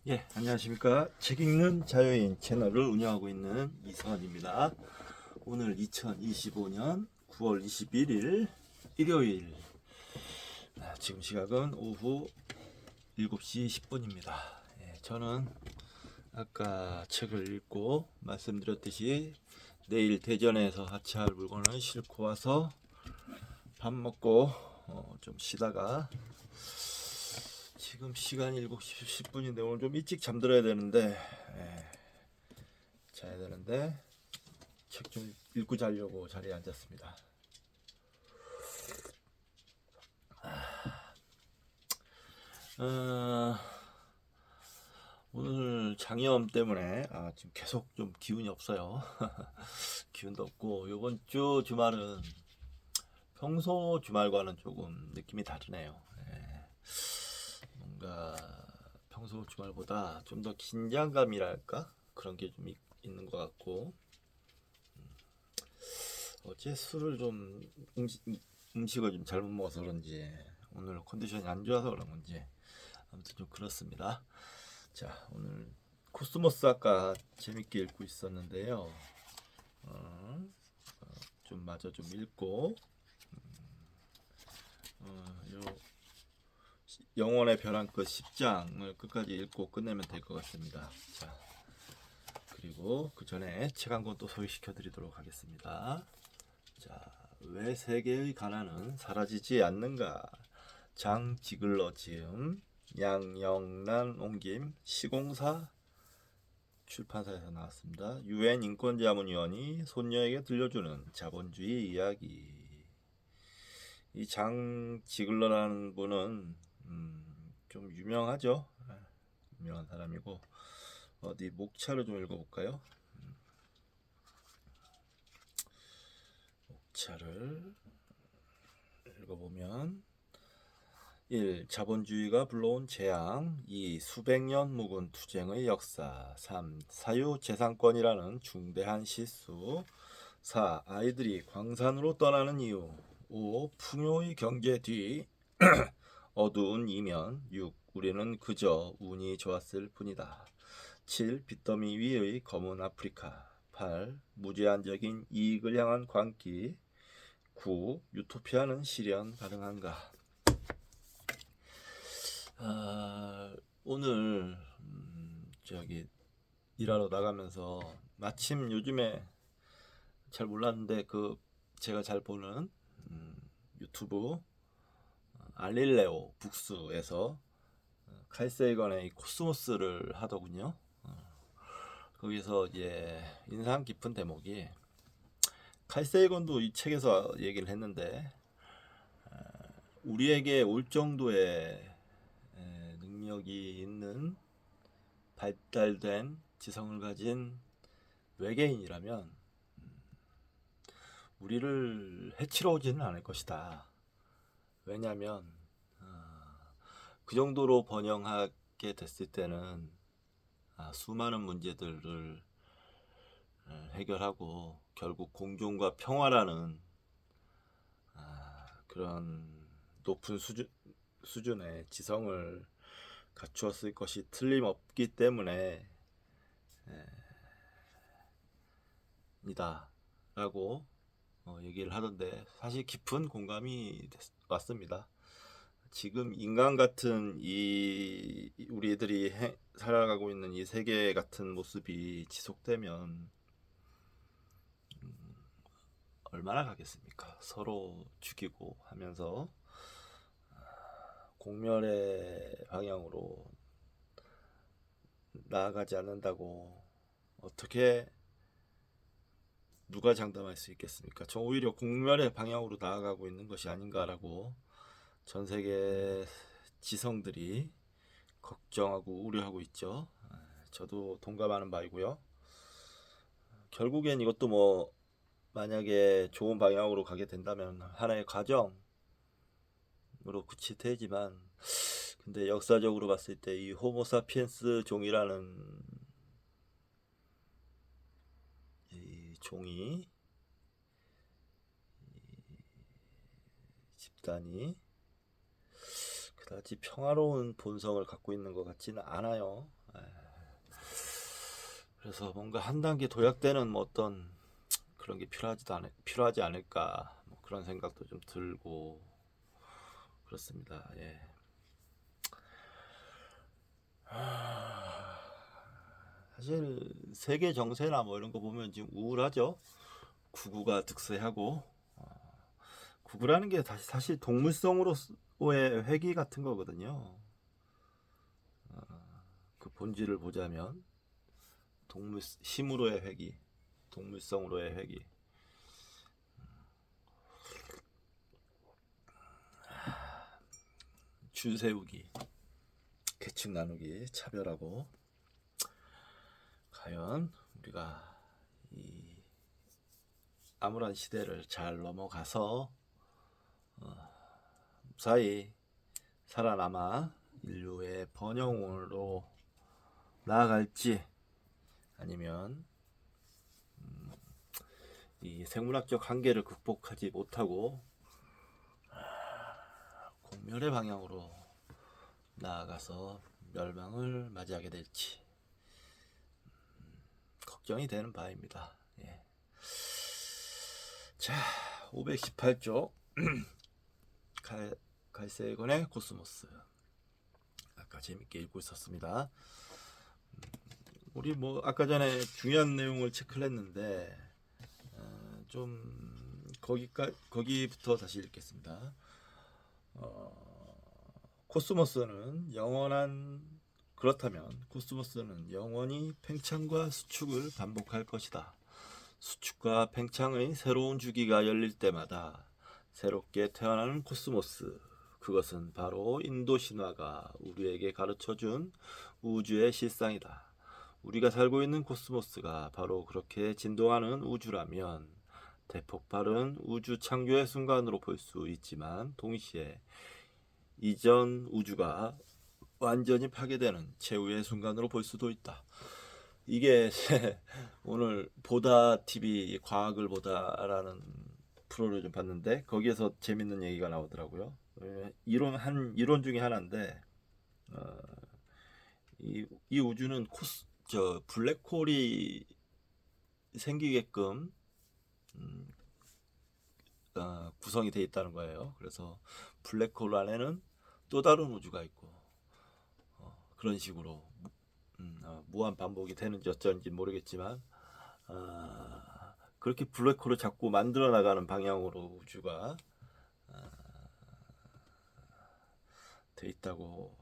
예, 안녕하십니까. 책 읽는 자유인 채널을 운영하고 있는 이선입니다. 오늘 2025년 9월 21일 일요일. 지금 시각은 오후 7시 10분입니다. 저는 아까 책을 읽고 말씀드렸듯이 내일 대전에서 하차할 물건을 싣고 와서 밥 먹고 좀 쉬다가 지금 시간이 7시 10분인데 오늘 좀 일찍 잠들어야 되는데 자야 되는데 책 좀 읽고 자려고 자리에 앉았습니다. 오늘 장염 때문에 지금 계속 좀 기운이 없어요. 기운도 없고 이번 주 주말은 평소 주말과는 조금 느낌이 다르네요. 뭔가 평소 주말보다 좀 더 긴장감이랄까 그런 게 좀 있는 것 같고, 어제 술을 좀 음식을 좀 잘못 먹어서 그런지 오늘 컨디션이 안 좋아서 그런 건지 아무튼 좀 그렇습니다. 자, 오늘 코스모스 아까 재밌게 읽고 있었는데요. 좀 마저 좀 읽고 요 영원의 벼랑 끝 10장을 끝까지 읽고 끝내면 될 것 같습니다. 자, 그리고 그 전에 책 한 권 또 소개시켜 드리도록 하겠습니다. 자, 왜 세계의 가난은 사라지지 않는가? 장지글러 지음, 양영란 옮김, 시공사 출판사에서 나왔습니다. UN 인권자문위원이 손녀에게 들려주는 자본주의 이야기. 이 장지글러라는 분은 좀 유명하죠. 유명한 사람이고, 어디 목차를 좀 읽어볼까요? 목차를 읽어보면 1. 자본주의가 불러온 재앙. 2. 수백 년 묵은 투쟁의 역사. 3. 사유재산권이라는 중대한 실수. 4. 아이들이 광산으로 떠나는 이유. 5. 풍요의 경제 뒤 어두운 이면. 6. 우리는 그저 운이 좋았을 뿐이다. 7. 빚더미 위의 검은 아프리카. 8. 무제한적인 이익을 향한 광기. 9. 유토피아는 실현 가능한가? 오늘 저기 일하러 나가면서 마침 요즘에 잘 몰랐는데 제가 잘 보는 유튜브 알릴레오 북스에서 칼 세이건의 이 코스모스를 하더군요. 거기서 이제 인상 깊은 대목이, 칼 세이건도 이 책에서 얘기를 했는데 우리에게 올 정도의 능력이 있는 발달된 지성을 가진 외계인이라면 우리를 해치러 오지는 않을 것이다. 왜냐하면 그 정도로 번영하게 됐을 때는 수많은 문제들을 해결하고 결국 공존과 평화라는 그런 높은 수준의 지성을 갖추었을 것이 틀림없기 때문에 이다 라고 얘기를 하던데, 사실 깊은 공감이 왔습니다. 지금 인간 같은 우리들이 살아가고 있는 이 세계 같은 모습이 지속되면 얼마나 가겠습니까? 서로 죽이고 하면서 공멸의 방향으로 나아가지 않는다고 어떻게 누가 장담할 수 있겠습니까? 저 오히려 공멸의 방향으로 나아가고 있는 것이 아닌가라고 전 세계 지성들이 걱정하고 우려하고 있죠. 저도 동감하는 바이고요. 결국엔 이것도 만약에 좋은 방향으로 가게 된다면 하나의 과정으로 그칠 테지만, 근데 역사적으로 봤을 때 이 호모사피엔스 종이라는 이 종이, 집단이 그다지 평화로운 본성을 갖고 있는 것 같지는 않아요. 그래서 뭔가 한 단계 도약되는 뭐 어떤 그런 게 필요하지 않을까 뭐 그런 생각도 좀 들고 그렇습니다. 예. 사실 세계 정세나 뭐 이런 거 보면 지금 우울하죠. 구구가 득세하고 구구라는 게 사실 동물성으로의 회귀 같은 거거든요. 그 본질을 보자면 힘으로의 회귀, 동물성으로의 회귀. 줄 세우기, 계층 나누기, 차별하고. 과연 우리가 이 암울한 시대를 잘 넘어가서 무사히 살아남아 인류의 번영으로 나아갈지, 아니면 이 생물학적 한계를 극복하지 못하고 공멸의 방향으로 나아가서 멸망을 맞이하게 될지 걱정이 되는 바입니다. 예. 자, 518쪽 갈세건의 코스모스. 아까 재밌게 읽고 있었습니다. 우리 뭐 아까 전에 중요한 내용을 체크를 했는데 좀 거기부터 다시 읽겠습니다. 그렇다면 코스모스는 영원히 팽창과 수축을 반복할 것이다. 수축과 팽창의 새로운 주기가 열릴 때마다 새롭게 태어나는 코스모스, 그것은 바로 인도 신화가 우리에게 가르쳐준 우주의 실상이다. 우리가 살고 있는 코스모스가 바로 그렇게 진동하는 우주라면 대폭발은 우주 창조의 순간으로 볼 수 있지만 동시에 이전 우주가 완전히 파괴되는 최후의 순간으로 볼 수도 있다. 이게 오늘 보다 TV 과학을 보다라는 프로를 좀 봤는데 거기에서 재밌는 얘기가 나오더라고요. 이론 중에 하나인데 이 우주는 블랙홀이 생기게끔 구성이 되어 있다는 거예요. 그래서 블랙홀 안에는 또 다른 우주가 있고 그런 식으로 무한 반복이 되는지 어쩐지 모르겠지만 그렇게 블랙홀을 자꾸 만들어 나가는 방향으로 우주가 돼 있다고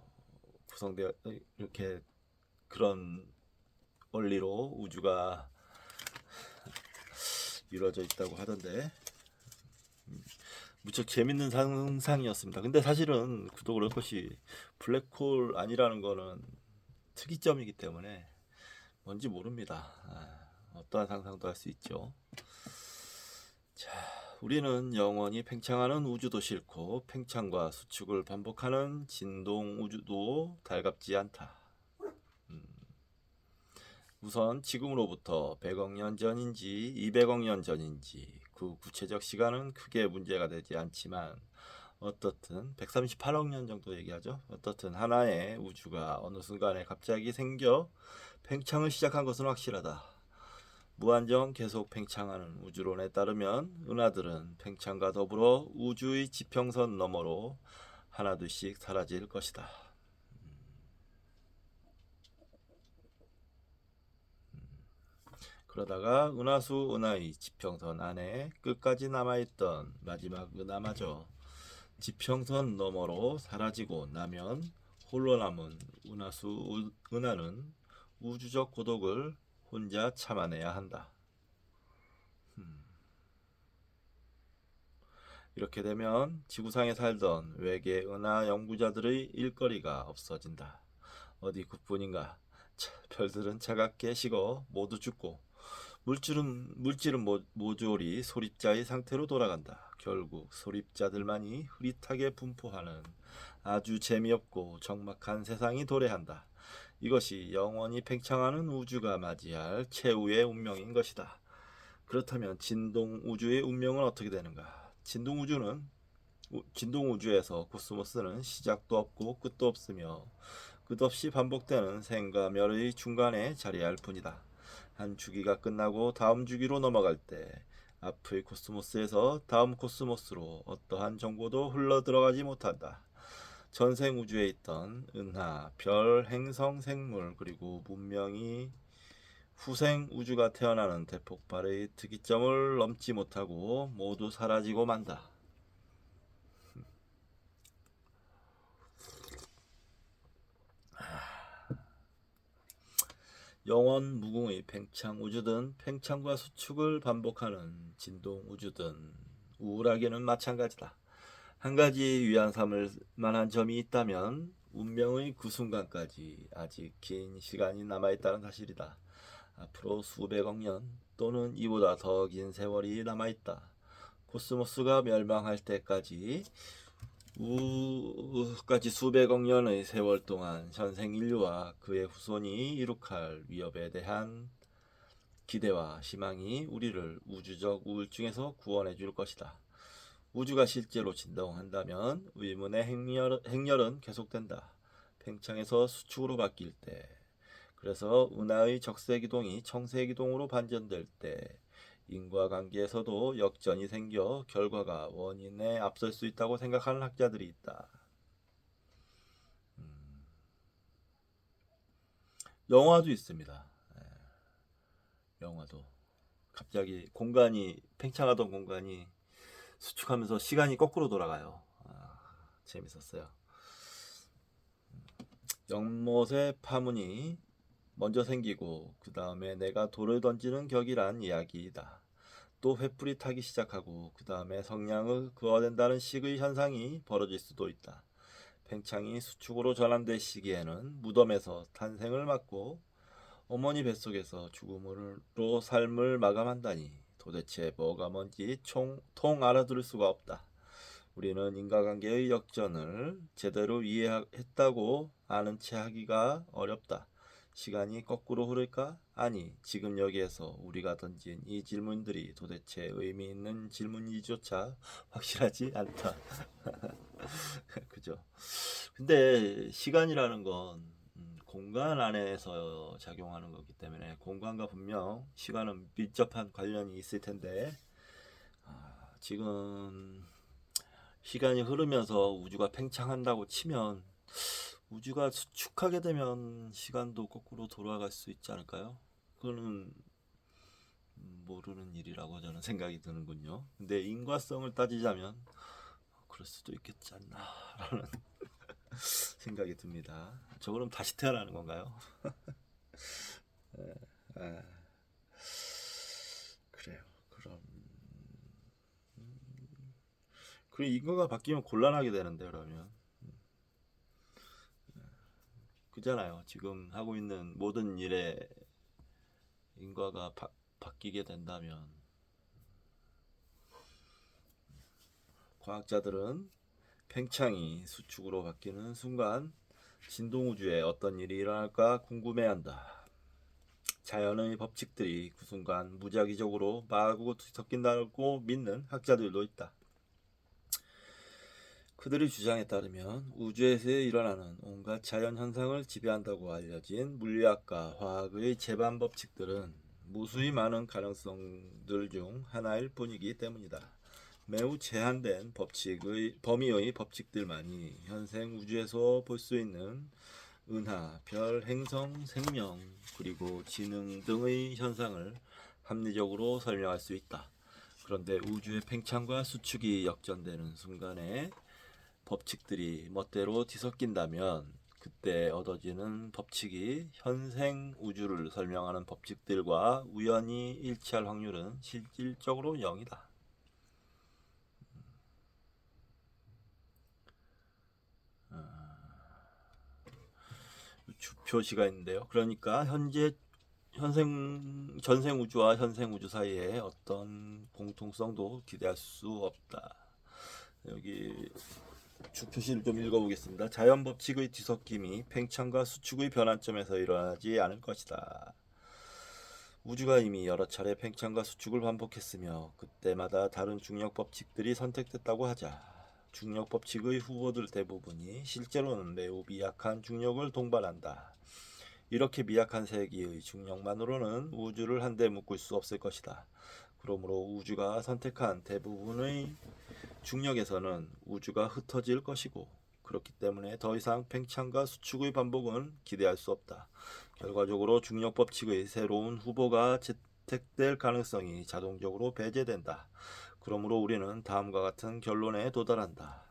구성되어 이렇게 그런 원리로 우주가 이루어져 있다고 하던데 무척 재밌는 상상이었습니다. 근데 사실은 그도 그럴 것이 블랙홀 아니라는 거는 특이점이기 때문에 뭔지 모릅니다. 어떠한 상상도 할 수 있죠. 자, 우리는 영원히 팽창하는 우주도 싫고 팽창과 수축을 반복하는 진동 우주도 달갑지 않다. 우선 지금으로부터 100억 년 전인지 200억 년 전인지 그 구체적 시간은 크게 문제가 되지 않지만 어떻든 138억 년 정도 얘기하죠. 어떻든 하나의 우주가 어느 순간에 갑자기 생겨 팽창을 시작한 것은 확실하다. 무한정 계속 팽창하는 우주론에 따르면 은하들은 팽창과 더불어 우주의 지평선 너머로 하나둘씩 사라질 것이다. 그러다가 은하의 지평선 안에 끝까지 남아있던 마지막 은하마저 지평선 너머로 사라지고 나면 홀로 남은 은하는 우주적 고독을 혼자 참아내야 한다. 이렇게 되면 지구상에 살던 외계 은하 연구자들의 일거리가 없어진다. 어디 그뿐인가? 별들은 차갑게 식어 모두 죽고 물질은 모조리 소립자의 상태로 돌아간다. 결국 소립자들만이 흐릿하게 분포하는 아주 재미없고 적막한 세상이 도래한다. 이것이 영원히 팽창하는 우주가 맞이할 최후의 운명인 것이다. 그렇다면 진동 우주의 운명은 어떻게 되는가? 진동 우주에서 코스모스는 시작도 없고 끝도 없으며 끝없이 반복되는 생과 멸의 중간에 자리할 뿐이다. 한 주기가 끝나고 다음 주기로 넘어갈 때 앞의 코스모스에서 다음 코스모스로 어떠한 정보도 흘러 들어가지 못한다. 전생 우주에 있던 은하, 별, 행성, 생물 그리고 문명이 후생 우주가 태어나는 대폭발의 특이점을 넘지 못하고 모두 사라지고 만다. 영원 무궁의 팽창 우주든 팽창과 수축을 반복하는 진동 우주든 우울하게는 마찬가지다. 한 가지 위안 삼을 만한 점이 있다면 운명의 그 순간까지 아직 긴 시간이 남아있다는 사실이다. 앞으로 수백억 년 또는 이보다 더 긴 세월이 남아있다. 코스모스가 멸망할 때까지 우까지 수백억 년의 세월 동안 현생 인류와 그의 후손이 이룩할 위협에 대한 기대와 희망이 우리를 우주적 우울증에서 구원해 줄 것이다. 우주가 실제로 진동한다면 의문의 행렬은 계속된다. 팽창에서 수축으로 바뀔 때, 그래서 은하의 적색이동이 청색이동으로 반전될 때 인과관계에서도 역전이 생겨 결과가 원인에 앞설 수 있다고 생각하는 학자들이 있다. 영화도 있습니다. 영화도 갑자기 공간이 팽창하던 공간이 수축하면서 시간이 거꾸로 돌아가요. 재밌었어요. 연못의 파문이 먼저 생기고 그 다음에 내가 돌을 던지는 격이란 이야기이다. 또 횃불이 타기 시작하고 그 다음에 성냥을 그어댄다는 식의 현상이 벌어질 수도 있다. 팽창이 수축으로 전환될 시기에는 무덤에서 탄생을 맞고 어머니 뱃속에서 죽음으로 삶을 마감한다니 도대체 뭐가 뭔지 통 알아들을 수가 없다. 우리는 인과관계의 역전을 제대로 이해했다고 아는 채 하기가 어렵다. 시간이 거꾸로 흐를까? 아니, 지금 여기에서 우리가 던진 이 질문들이 도대체 의미 있는 질문이조차 확실하지 않다. 그죠? 근데 시간이라는 건 공간 안에서 작용하는 거기 때문에 공간과 분명 시간은 밀접한 관련이 있을 텐데 지금 시간이 흐르면서 우주가 팽창한다고 치면 우주가 수축하게 되면 시간도 거꾸로 돌아갈 수 있지 않을까요? 그거는 모르는 일이라고 저는 생각이 드는군요. 근데 인과성을 따지자면 그럴 수도 있겠지 않나라는 생각이 듭니다. 저 그럼 다시 태어나는 건가요? 아, 그래요. 그럼 인과가 바뀌면 곤란하게 되는데 그러면 그잖아요. 지금 하고 있는 모든 일에 인과가 바뀌게 된다면 과학자들은 팽창이 수축으로 바뀌는 순간 진동우주에 어떤 일이 일어날까 궁금해한다. 자연의 법칙들이 그 순간 무작위적으로 마구 뒤섞인다고 믿는 학자들도 있다. 그들의 주장에 따르면 우주에서 일어나는 온갖 자연 현상을 지배한다고 알려진 물리학과 화학의 제반 법칙들은 무수히 많은 가능성들 중 하나일 뿐이기 때문이다. 매우 제한된 범위의 법칙들만이 현생 우주에서 볼 수 있는 은하, 별, 행성, 생명, 그리고 지능 등의 현상을 합리적으로 설명할 수 있다. 그런데 우주의 팽창과 수축이 역전되는 순간에 법칙들이 멋대로 뒤섞인다면 그때 얻어지는 법칙이 현생 우주를 설명하는 법칙들과 우연히 일치할 확률은 실질적으로 0이다. 주표시가 있는데요. 그러니까 전생 우주와 현생 우주 사이에 어떤 공통성도 기대할 수 없다. 여기 주표시를 좀 읽어보겠습니다. 자연 법칙의 뒤섞임이 팽창과 수축의 변환점에서 일어나지 않을 것이다. 우주가 이미 여러 차례 팽창과 수축을 반복했으며 그때마다 다른 중력 법칙들이 선택됐다고 하자. 중력 법칙의 후보들 대부분이 실제로는 매우 미약한 중력을 동반한다. 이렇게 미약한 세기의 중력만으로는 우주를 한데 묶을 수 없을 것이다. 그러므로 우주가 선택한 대부분의 중력에서는 우주가 흩어질 것이고, 그렇기 때문에 더 이상 팽창과 수축의 반복은 기대할 수 없다. 결과적으로 중력 법칙의 새로운 후보가 채택될 가능성이 자동적으로 배제된다. 그러므로 우리는 다음과 같은 결론에 도달한다.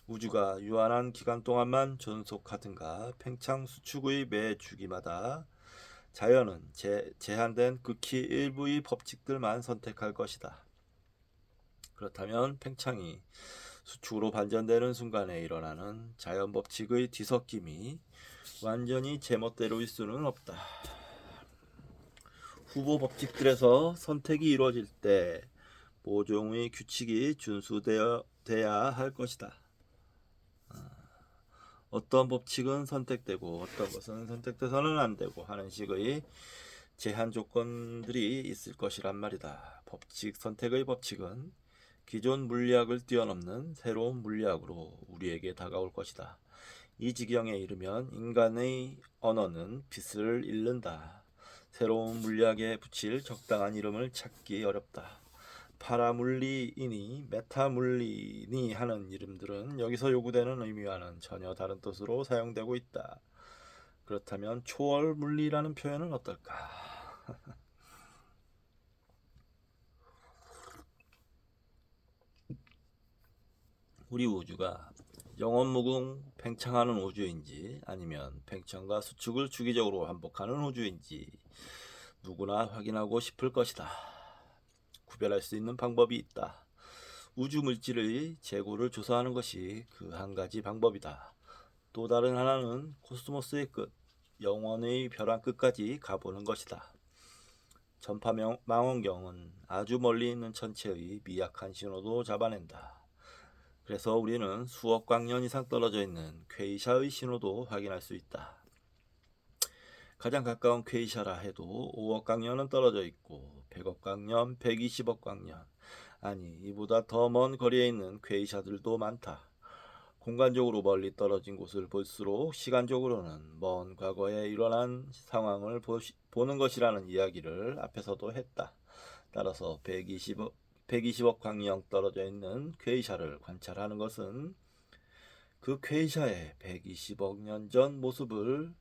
우주가 유한한 기간 동안만 존속하든가 팽창 수축의 매 주기마다 자연은 제한된 극히 일부의 법칙들만 선택할 것이다. 그렇다면 팽창이 수축으로 반전되는 순간에 일어나는 자연 법칙의 뒤섞임이 완전히 제멋대로일 수는 없다. 후보 법칙들에서 선택이 이루어질 때 모종의 규칙이 준수되어야 할 것이다. 어떤 법칙은 선택되고 어떤 것은 선택돼서는 안 되고 하는 식의 제한 조건들이 있을 것이란 말이다. 법칙 선택의 법칙은 기존 물리학을 뛰어넘는 새로운 물리학으로 우리에게 다가올 것이다. 이 지경에 이르면 인간의 언어는 빛을 잃는다. 새로운 물리학에 붙일 적당한 이름을 찾기 어렵다. 파라물리이니 메타물리니 하는 이름들은 여기서 요구되는 의미와는 전혀 다른 뜻으로 사용되고 있다. 그렇다면 초월물리라는 표현은 어떨까? 우리 우주가 영원무궁 팽창하는 우주인지 아니면 팽창과 수축을 주기적으로 반복하는 우주인지 누구나 확인하고 싶을 것이다. 구별할 수 있는 방법이 있다. 우주 물질의 재고를 조사하는 것이 그 한 가지 방법이다. 또 다른 하나는 코스모스의 끝, 영원의 벼랑 끝까지 가보는 것이다. 전파 망원경은 아주 멀리 있는 천체의 미약한 신호도 잡아낸다. 그래서 우리는 수억 광년 이상 떨어져 있는 퀘이샤의 신호도 확인할 수 있다. 가장 가까운 퀘이샤라 해도 5억 광년은 떨어져 있고 100억 광년, 120억 광년, 아니 이보다 더 먼 거리에 있는 퀘이샤들도 많다. 공간적으로 멀리 떨어진 곳을 볼수록 시간적으로는 먼 과거에 일어난 상황을 보는 것이라는 이야기를 앞에서도 했다. 따라서 120억 광년 떨어져 있는 퀘이샤를 관찰하는 것은 그 퀘이샤의 120억 년 전 모습을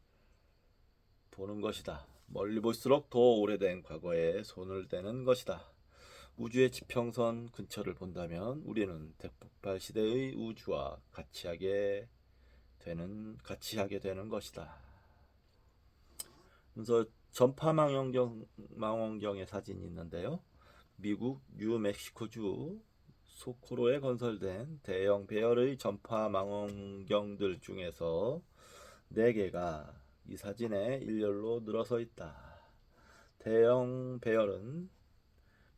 보는 것이다. 멀리 볼수록 더 오래된 과거에 손을 대는 것이다. 우주의 지평선 근처를 본다면 우리는 대폭발 시대의 우주와 같이 하게 되는 것이다. 그래서 전파 망원경의 사진이 있는데요. 미국 뉴멕시코주 소코로에 건설된 대형 배열의 전파 망원경들 중에서 4개가 이 사진에 일렬로 늘어서 있다. 대형 배열은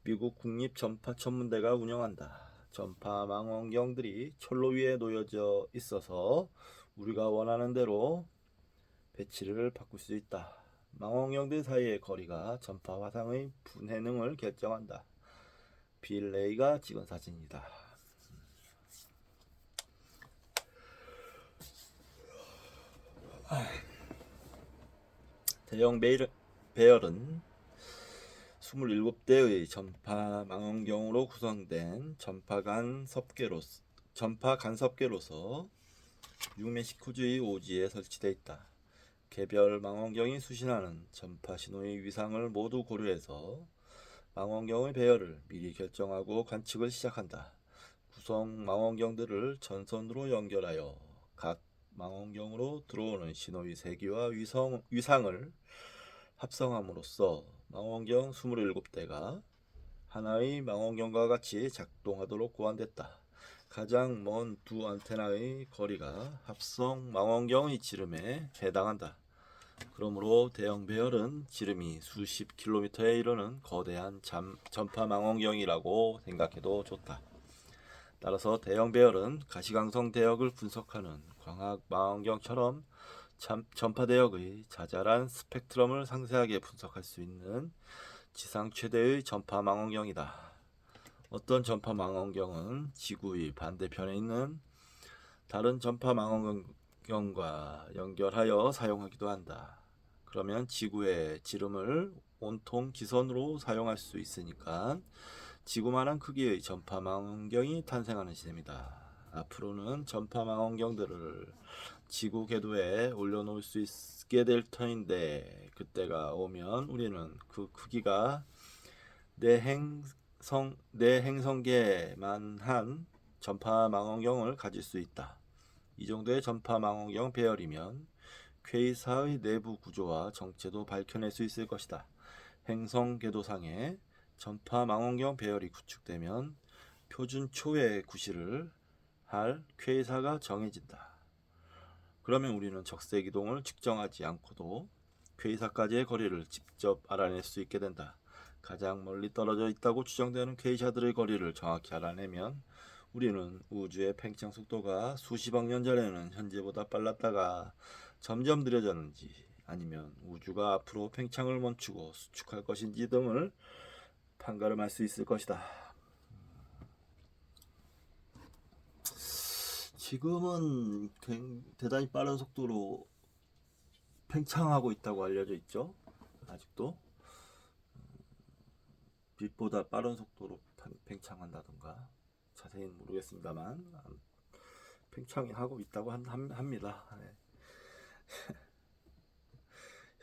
미국 국립전파천문대가 운영한다. 전파 망원경들이 철로 위에 놓여져 있어서 우리가 원하는 대로 배치를 바꿀 수 있다. 망원경들 사이의 거리가 전파 화상의 분해능을 결정한다. 빌 레이가 찍은 사진이다. 대형 배열은 27대의 전파 망원경으로 구성된 전파 간섭계로서 뉴멕시코주의 오지에 설치되어 있다. 개별 망원경이 수신하는 전파 신호의 위상을 모두 고려해서 망원경의 배열을 미리 결정하고 관측을 시작한다. 구성 망원경들을 전선으로 연결하여 각 망원경으로 들어오는 신호의 세기와 위상을 합성함으로써 망원경 27대가 하나의 망원경과 같이 작동하도록 고안됐다. 가장 먼 두 안테나의 거리가 합성 망원경의 지름에 해당한다. 그러므로 대형 배열은 지름이 수십 킬로미터에 이르는 거대한 전파 망원경이라고 생각해도 좋다. 따라서 대형 배열은 가시광선 대역을 분석하는 광학 망원경처럼 전파 대역의 자잘한 스펙트럼을 상세하게 분석할 수 있는 지상 최대의 전파 망원경이다. 어떤 전파 망원경은 지구의 반대편에 있는 다른 전파 망원경과 연결하여 사용하기도 한다. 그러면 지구의 지름을 온통 기선으로 사용할 수 있으니까 지구만한 크기의 전파 망원경이 탄생하는 시대입니다. 앞으로는 전파 망원경들을 지구 궤도에 올려놓을 수 있게 될 터인데, 그때가 오면 우리는 그 크기가 내 행성계만 한 전파 망원경을 가질 수 있다. 이 정도의 전파 망원경 배열이면 퀘이사의 내부 구조와 정체도 밝혀낼 수 있을 것이다. 행성 궤도상에 전파 망원경 배열이 구축되면 표준 초회 구실을 할 퀘이사가 정해진다. 그러면 우리는 적색 이동을 측정하지 않고도 퀘이사까지의 거리를 직접 알아낼 수 있게 된다. 가장 멀리 떨어져 있다고 추정되는 퀘이사들의 거리를 정확히 알아내면 우리는 우주의 팽창 속도가 수십억 년 전에는 현재보다 빨랐다가 점점 느려졌는지, 아니면 우주가 앞으로 팽창을 멈추고 수축할 것인지 등을 판가름할 수 있을 것이다. 지금은 대단히 빠른 속도로 팽창하고 있다고 알려져 있죠. 아직도 빛보다 빠른 속도로 팽창한다던가, 자세히는 모르겠습니다만 팽창하고 있다고 합니다. 네.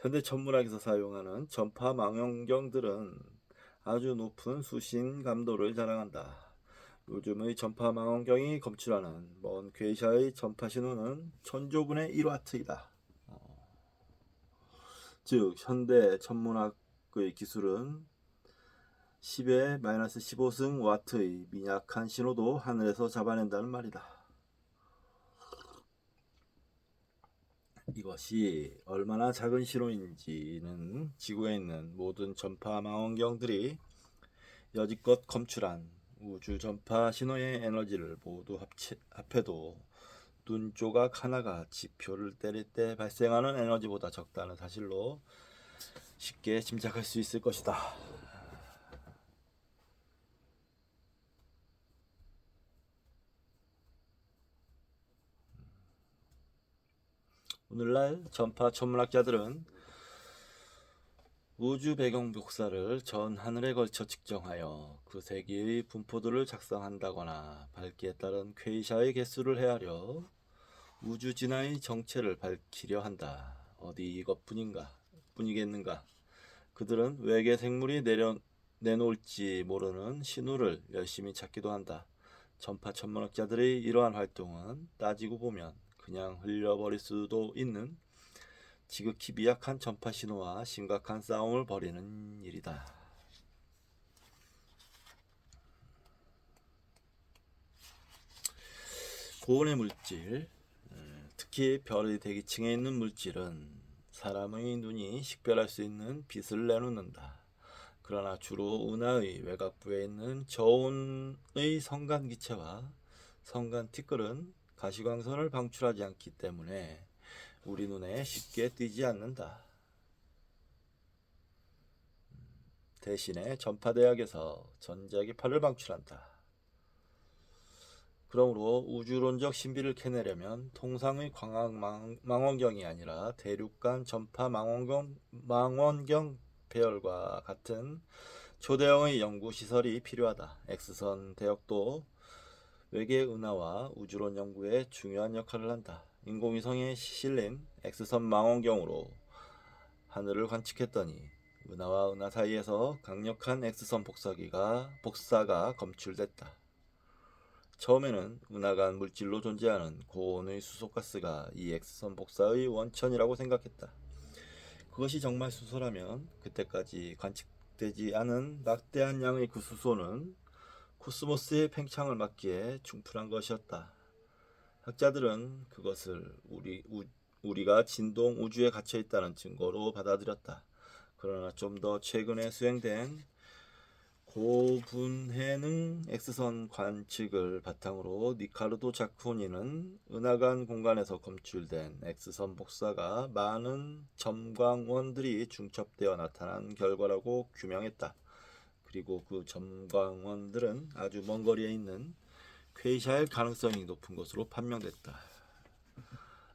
현대 천문학에서 사용하는 전파 망원경들은 아주 높은 수신 감도를 자랑한다. 요즘의 전파 망원경이 검출하는 먼 퀘이사의 전파 신호는 천조분의 1와트이다. 즉 현대 천문학의 기술은 10의 마이너스 15승 와트의 미약한 신호도 하늘에서 잡아낸다는 말이다. 이것이 얼마나 작은 신호인지는 지구에 있는 모든 전파 망원경들이 여지껏 검출한 우주 전파 신호의 에너지를 모두 합해도 눈 조각 하나가 지표를 때릴 때 발생하는 에너지보다 적다는 사실로 쉽게 짐작할 수 있을 것이다. 오늘날 전파 천문학자들은 우주 배경 복사를 전 하늘에 걸쳐 측정하여 그 세기의 분포도를 작성한다거나 밝기에 따른 퀘이사의 개수를 헤아려 우주 진화의 정체를 밝히려 한다. 어디 이것뿐이겠는가? 그들은 외계 생물이 내놓을지 모르는 신호를 열심히 찾기도 한다. 전파 천문학자들의 이러한 활동은 따지고 보면 그냥 흘려버릴 수도 있는 지극히 미약한 전파 신호와 심각한 싸움을 벌이는 일이다. 고온의 물질, 특히 별의 대기층에 있는 물질은 사람의 눈이 식별할 수 있는 빛을 내놓는다. 그러나 주로 은하의 외곽부에 있는 저온의 성간기체와 성간티끌은 가시광선을 방출하지 않기 때문에 우리 눈에 쉽게 띄지 않는다. 대신에 전파대학에서 전자기파를 방출한다. 그러므로 우주론적 신비를 캐내려면 통상의 광학 망원경이 아니라 대륙간 전파 망원경 배열과 같은 초대형의 연구시설이 필요하다. X선 대역도 외계 은하와 우주론 연구에 중요한 역할을 한다. 인공위성에 실린 X선 망원경으로 하늘을 관측했더니 은하와 은하 사이에서 강력한 X선 복사가 검출됐다. 처음에는 은하 간 물질로 존재하는 고온의 수소가스가 이 X선 복사의 원천이라고 생각했다. 그것이 정말 수소라면 그때까지 관측되지 않은 막대한 양의 그 수소는 코스모스의 팽창을 막기에 충분한 것이었다. 학자들은 그것을 우리가 진동 우주에 갇혀 있다는 증거로 받아들였다. 그러나 좀 더 최근에 수행된 고분해능 X선 관측을 바탕으로 리카르도 자쿠니는 은하간 공간에서 검출된 X선 복사가 많은 점광원들이 중첩되어 나타난 결과라고 규명했다. 그리고 그 점광원들은 아주 먼 거리에 있는 퀘이샤일 가능성이 높은 것으로 판명됐다.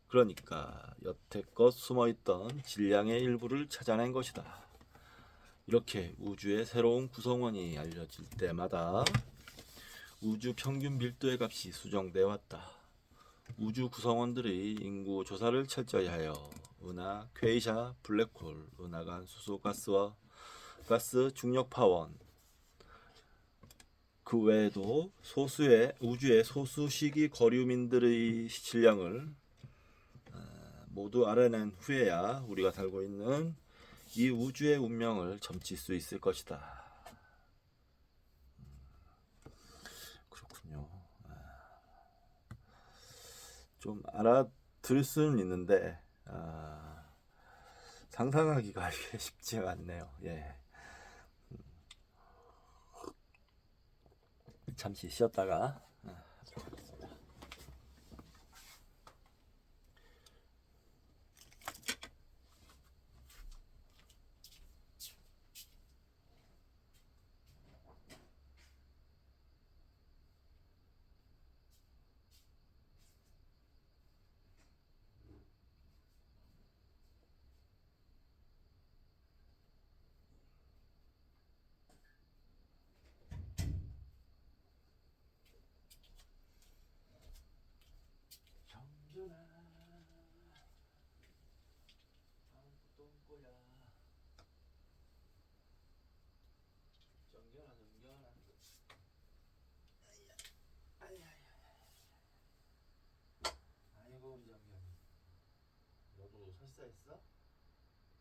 그러니까 여태껏 숨어있던 질량의 일부를 찾아낸 것이다. 이렇게 우주의 새로운 구성원이 알려질 때마다 우주 평균 밀도의 값이 수정돼 왔다. 우주 구성원들의 인구 조사를 철저히 하여 은하, 퀘이샤, 블랙홀, 은하간 수소 가스와 가스 중력 파원, 그 외에도 우주의 소수 시기 거류민들의 질량을 모두 알아낸 후에야 우리가 살고 있는 이 우주의 운명을 점칠 수 있을 것이다. 그렇군요. 좀 알아들을 수는 있는데 상상하기가 쉽지가 않네요. 예. 잠시 쉬었다가 하도록 하겠습니다. 정준아, 똥꼬야. 정준아, 정준아. 아이고 우리 정준이. 너도 설사했어?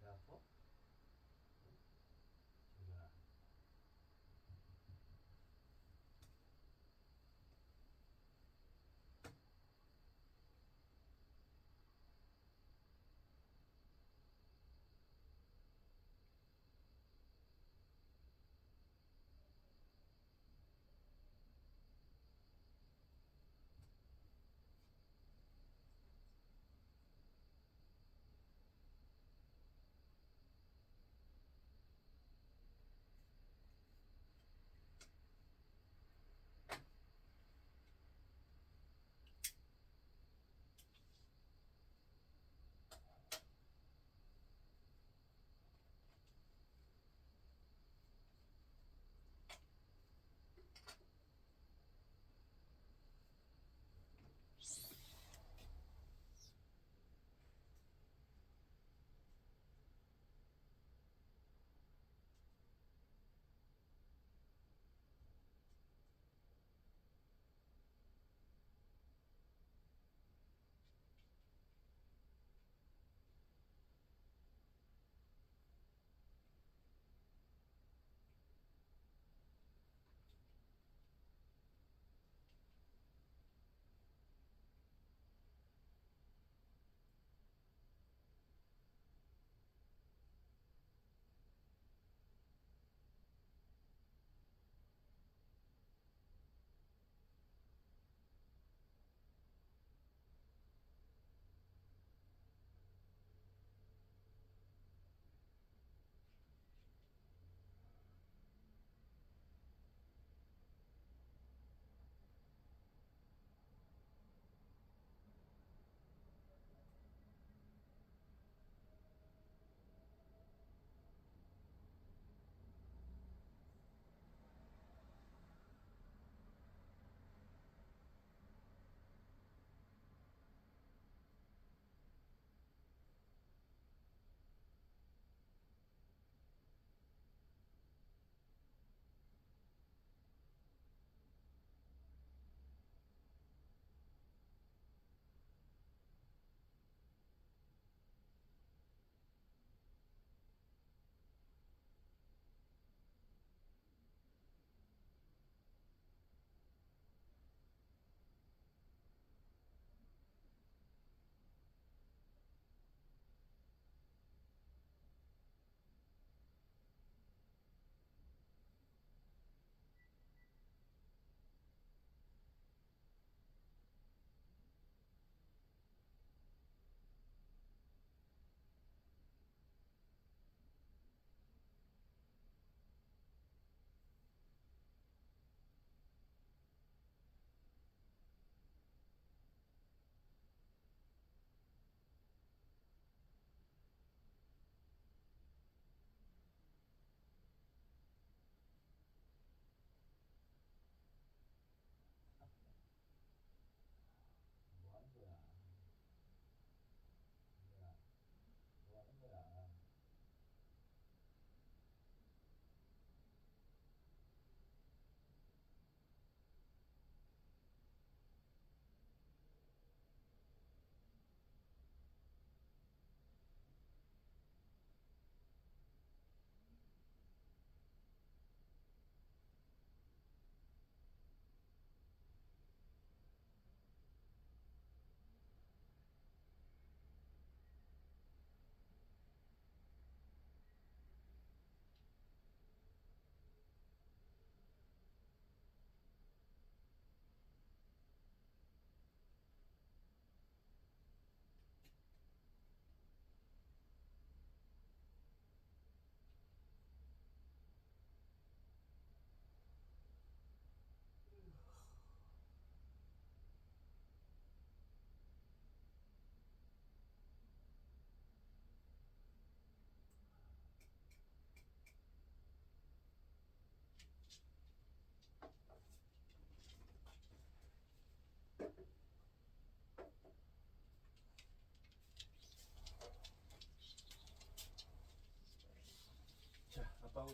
배 아파? 정준아.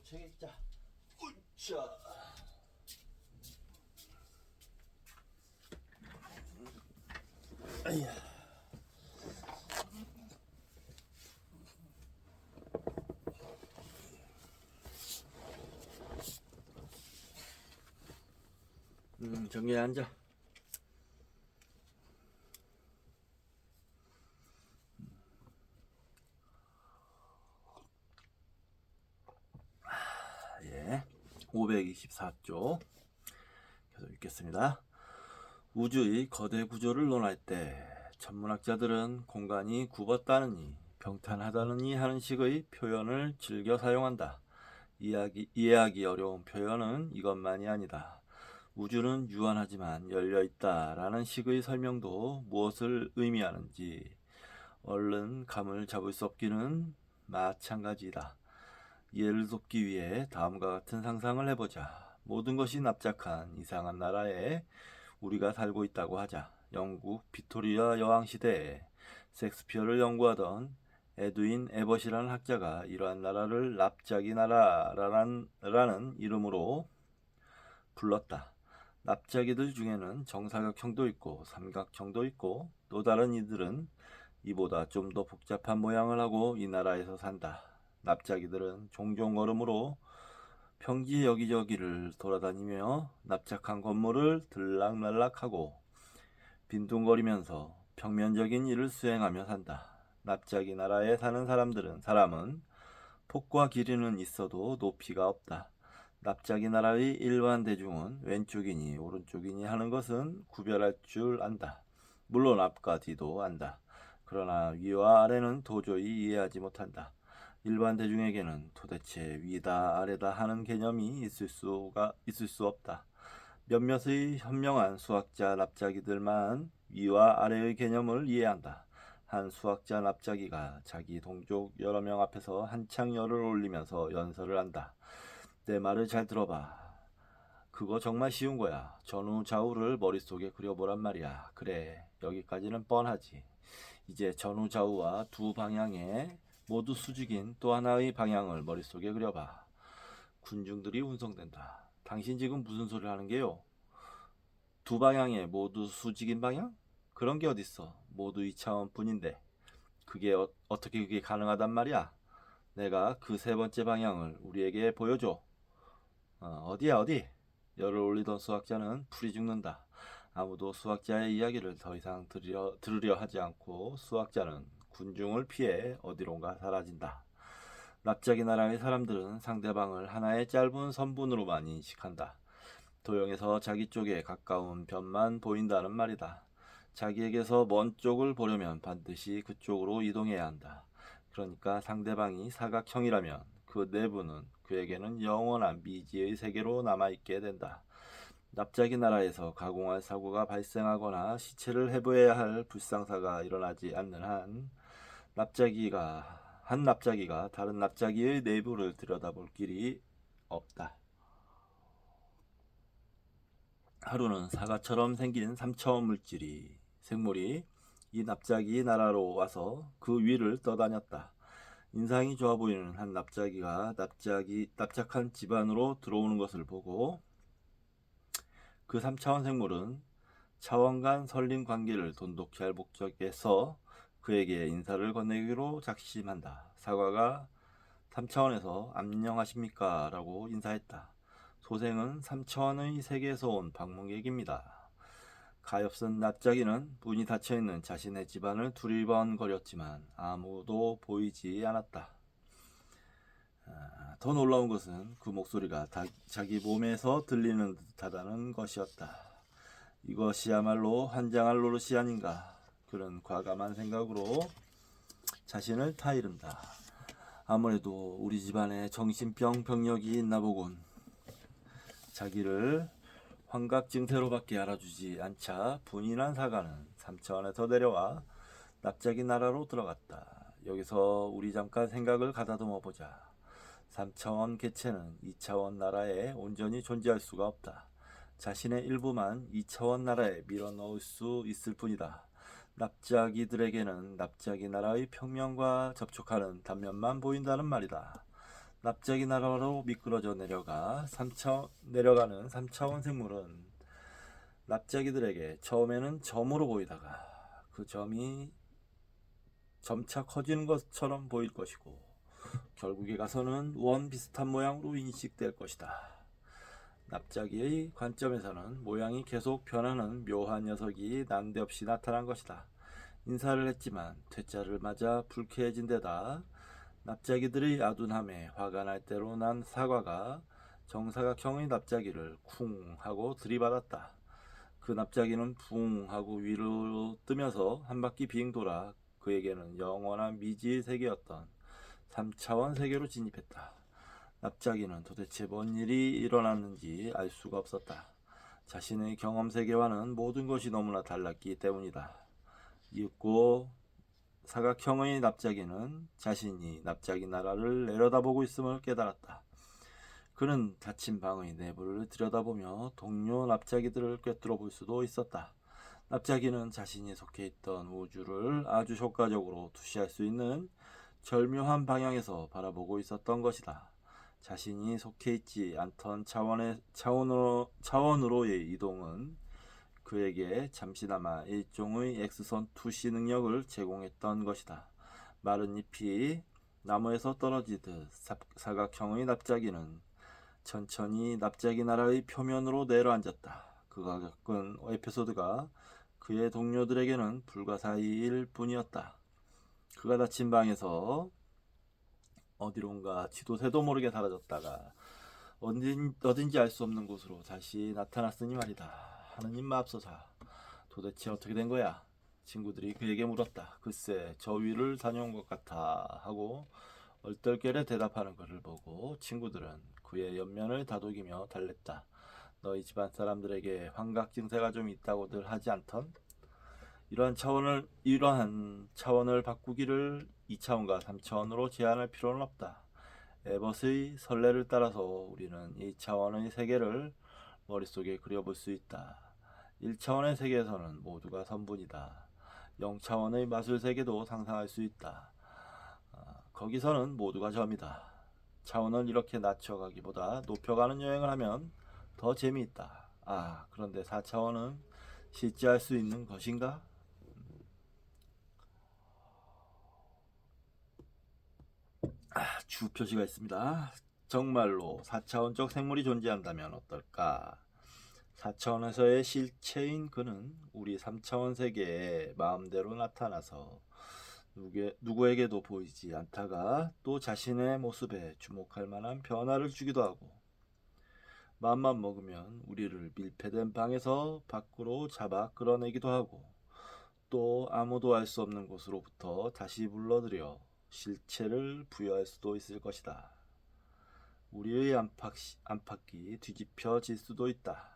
책 읽자. 자. 아야. 정리해 앉아. 예. 524쪽. 계속 읽겠습니다. 우주의 거대 구조를 논할 때 천문학자들은 공간이 굽었다느니 평탄하다느니 하는 식의 표현을 즐겨 사용한다. 이해하기 어려운 표현은 이것만이 아니다. 우주는 유한하지만 열려있다 라는 식의 설명도 무엇을 의미하는지 얼른 감을 잡을 수 없기는 마찬가지이다. 이해를 돕기 위해 다음과 같은 상상을 해보자. 모든 것이 납작한 이상한 나라에 우리가 살고 있다고 하자. 영국 빅토리아 여왕 시대에 셰익스피어를 연구하던 에드윈 에벗이라는 학자가 이러한 나라를 납작이 나라라는 이름으로 불렀다. 납작이들 중에는 정사각형도 있고 삼각형도 있고 또 다른 이들은 이보다 좀 더 복잡한 모양을 하고 이 나라에서 산다. 납작이들은 종종 걸음으로 평지 여기저기를 돌아다니며 납작한 건물을 들락날락하고 빈둥거리면서 평면적인 일을 수행하며 산다. 납작이 나라에 사는 사람은 폭과 길이는 있어도 높이가 없다. 납작이 나라의 일반 대중은 왼쪽이니 오른쪽이니 하는 것은 구별할 줄 안다. 물론 앞과 뒤도 안다. 그러나 위와 아래는 도저히 이해하지 못한다. 일반 대중에게는 도대체 위다 아래다 하는 개념이 있을 수 없다. 몇몇의 현명한 수학자 납작이들만 위와 아래의 개념을 이해한다. 한 수학자 납작이가 자기 동족 여러 명 앞에서 한창 열을 올리면서 연설을 한다. 내 말을 잘 들어봐. 그거 정말 쉬운 거야. 전후 좌우를 머릿속에 그려보란 말이야. 그래, 여기까지는 뻔하지. 이제 전후 좌우와 두 방향에 모두 수직인 또 하나의 방향을 머릿속에 그려봐. 군중들이 운송된다. 당신 지금 무슨 소리를 하는 게요? 두 방향에 모두 수직인 방향? 그런 게 어딨어. 모두 2차원 뿐인데. 어떻게 그게 가능하단 말이야? 내가 그 세 번째 방향을 우리에게 보여줘. 어디야 어디? 열을 올리던 수학자는 풀이 죽는다. 아무도 수학자의 이야기를 더 이상 들으려 하지 않고 수학자는 군중을 피해 어디론가 사라진다. 납작이 나라의 사람들은 상대방을 하나의 짧은 선분으로만 인식한다. 도형에서 자기 쪽에 가까운 변만 보인다는 말이다. 자기에게서 먼 쪽을 보려면 반드시 그쪽으로 이동해야 한다. 그러니까 상대방이 사각형이라면 그 내부는 그에게는 영원한 미지의 세계로 남아있게 된다. 납작이 나라에서 가공할 사고가 발생하거나 시체를 해부해야 할 불상사가 일어나지 않는 한 납작이가 다른 납작이의 내부를 들여다볼 길이 없다. 하루는 사과처럼 생긴 3차원 생물이 이 납작이 나라로 와서 그 위를 떠다녔다. 인상이 좋아 보이는 한 납작이가 납작한 집안으로 들어오는 것을 보고 그 3차원 생물은 차원 간 설린 관계를 돈독히 할 목적에서 그에게 인사를 건네기로 작심한다. 사과가 3차원에서 안녕하십니까? 라고 인사했다. 소생은 3차원의 세계에서 온 방문객입니다. 가엾은 납작이는 문이 닫혀있는 자신의 집안을 두리번거렸지만 아무도 보이지 않았다. 더 놀라운 것은 그 목소리가 자기 몸에서 들리는 듯하다는 것이었다. 이것이야말로 환장할 노릇이 아닌가. 그런 과감한 생각으로 자신을 타이른다. 아무래도 우리 집안에 정신병 병력이 있나 보군. 자기를 환각 증세로밖에 알아주지 않자 분이 난 사과는 3차원에서 내려와 납작이 나라로 들어갔다. 여기서 우리 잠깐 생각을 가다듬어 보자. 3차원 개체는 2차원 나라에 온전히 존재할 수가 없다. 자신의 일부만 2차원 나라에 밀어넣을 수 있을 뿐이다. 납작이들에게는 납작이 나라의 평면과 접촉하는 단면만 보인다는 말이다. 납작이 나라로 미끄러져 내려가는 3차원 생물은 납작이들에게 처음에는 점으로 보이다가 그 점이 점차 커지는 것처럼 보일 것이고 결국에 가서는 원 비슷한 모양으로 인식될 것이다. 납작이의 관점에서는 모양이 계속 변하는 묘한 녀석이 난데없이 나타난 것이다. 인사를 했지만 퇴짜를 맞아 불쾌해진 데다 납작이들의 아둔함에 화가 날 대로 난 사과가 정사각형의 납작이를 쿵 하고 들이받았다. 그 납작이는 붕 하고 위로 뜨면서 한 바퀴 빙 돌아 그에게는 영원한 미지의 세계였던 3차원 세계로 진입했다. 납작이는 도대체 뭔 일이 일어났는지 알 수가 없었다. 자신의 경험 세계와는 모든 것이 너무나 달랐기 때문이다. 이윽고 사각형의 납작이는 자신이 납작이 나라를 내려다보고 있음을 깨달았다. 그는 닫힌 방의 내부를 들여다보며 동료 납작이들을 꿰뚫어 볼 수도 있었다. 납작이는 자신이 속해 있던 우주를 아주 효과적으로 투시할 수 있는 절묘한 방향에서 바라보고 있었던 것이다. 자신이 속해 있지 않던 차원으로의 이동은 그에게 잠시나마 일종의 X선 투시 능력을 제공했던 것이다. 마른 잎이 나무에서 떨어지듯 사각형의 납작이는 천천히 납작이 나라의 표면으로 내려앉았다. 그가 겪은 에피소드가 그의 동료들에게는 불가사의일 뿐이었다. 그가 닫힌 방에서 어디론가 지도새도 모르게 사라졌다가 어딘지 알 수 없는 곳으로 다시 나타났으니 말이다. 하느님 맙소사. 도대체 어떻게 된 거야? 친구들이 그에게 물었다. 글쎄 저 위를 다녀온 것 같아 하고 얼떨결에 대답하는 그를 보고 친구들은 그의 옆면을 다독이며 달랬다. 너희 집안 사람들에게 환각 증세가 좀 있다고들 하지 않던? 이러한 차원을 바꾸기를 2차원과 3차원으로 제한할 필요는 없다. 에벗의 선례를 따라서 우리는 2차원의 세계를 머릿속에 그려볼 수 있다. 1차원의 세계에서는 모두가 선분이다. 0차원의 마술 세계도 상상할 수 있다. 거기서는 모두가 점이다. 차원을 이렇게 낮춰가기보다 높여가는 여행을 하면 더 재미있다. 그런데 4차원은 실제할 수 있는 것인가? 주 표시가 있습니다. 정말로 4차원적 생물이 존재한다면 어떨까? 4차원에서의 실체인 그는 우리 3차원 세계에 마음대로 나타나서 누구에게도 보이지 않다가 또 자신의 모습에 주목할 만한 변화를 주기도 하고 마음만 먹으면 우리를 밀폐된 방에서 밖으로 잡아 끌어내기도 하고 또 아무도 알 수 없는 곳으로부터 다시 불러들여 실체를 부여할 수도 있을 것이다. 우리의 안팎이 뒤집혀질 수도 있다.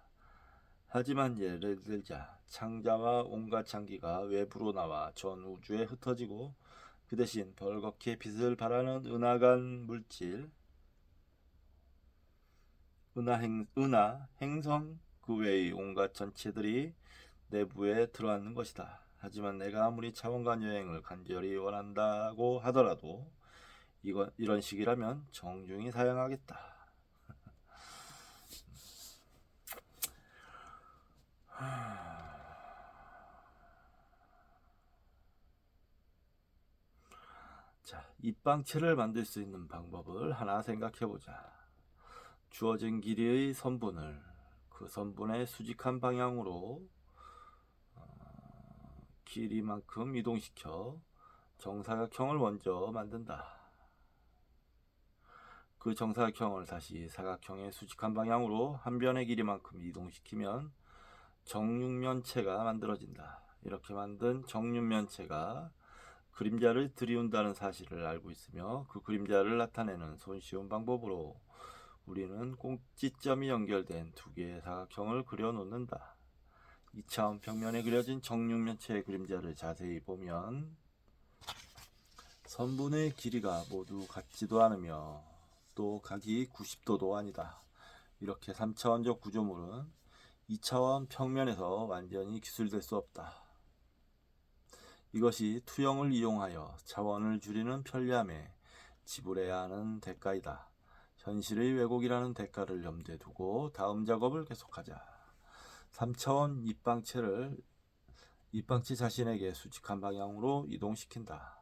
하지만 예를 들자 창자와 온갖 장기가 외부로 나와 전 우주에 흩어지고 그 대신 벌겋게 빛을 발하는 은하간 물질, 은하, 행성 그 외의 온갖 전체들이 내부에 들어앉는 것이다. 하지만 내가 아무리 차원간 여행을 간절히 원한다고 하더라도 이런 식이라면 정중히 사양하겠다. 자, 입방체를 만들 수 있는 방법을 하나 생각해보자. 주어진 길이의 선분을 그 선분의 수직한 방향으로 길이만큼 이동시켜 정사각형을 먼저 만든다. 그 정사각형을 다시 사각형의 수직한 방향으로 한 변의 길이만큼 이동시키면 정육면체가 만들어진다. 이렇게 만든 정육면체가 그림자를 들이운다는 사실을 알고 있으며 그 그림자를 나타내는 손쉬운 방법으로 우리는 꼭지점이 연결된 두 개의 사각형을 그려놓는다. 2차원 평면에 그려진 정육면체의 그림자를 자세히 보면 선분의 길이가 모두 같지도 않으며 또 각이 90도도 아니다. 이렇게 3차원적 구조물은 2차원 평면에서 완전히 기술될 수 없다. 이것이 투영을 이용하여 차원을 줄이는 편리함에 지불해야 하는 대가이다. 현실의 왜곡이라는 대가를 염두에 두고 다음 작업을 계속하자. 3차원 입방체 자신에게 수직한 방향으로 이동시킨다.